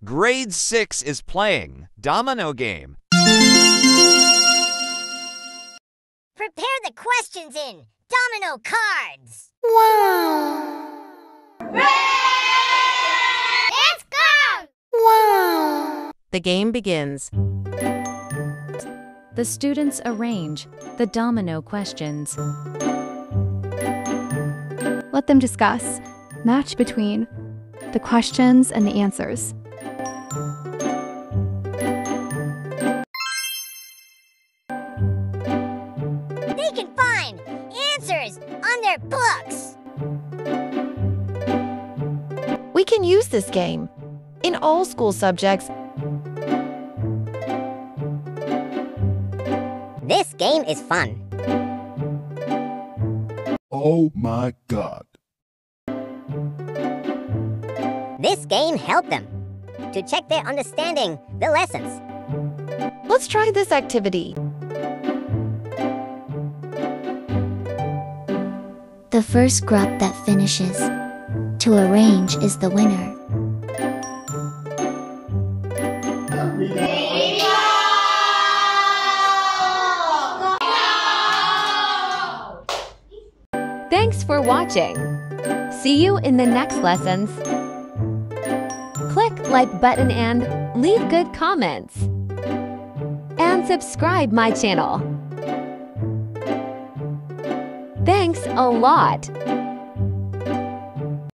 Grade 6 is playing Domino Game. Prepare the questions in domino cards. Wow! Let's go! Wow! The game begins. The students arrange the domino questions. Let them discuss, match between the questions and the answers. They can find answers on their books. We can use this game in all school subjects. This game is fun. Oh my God. This game helped them to check their understanding the lessons. Let's try this activity. The first group that finishes to arrange is the winner. Thanks for watching. See you in the next lessons. Click like button and leave good comments. And subscribe my channel. Thanks a lot.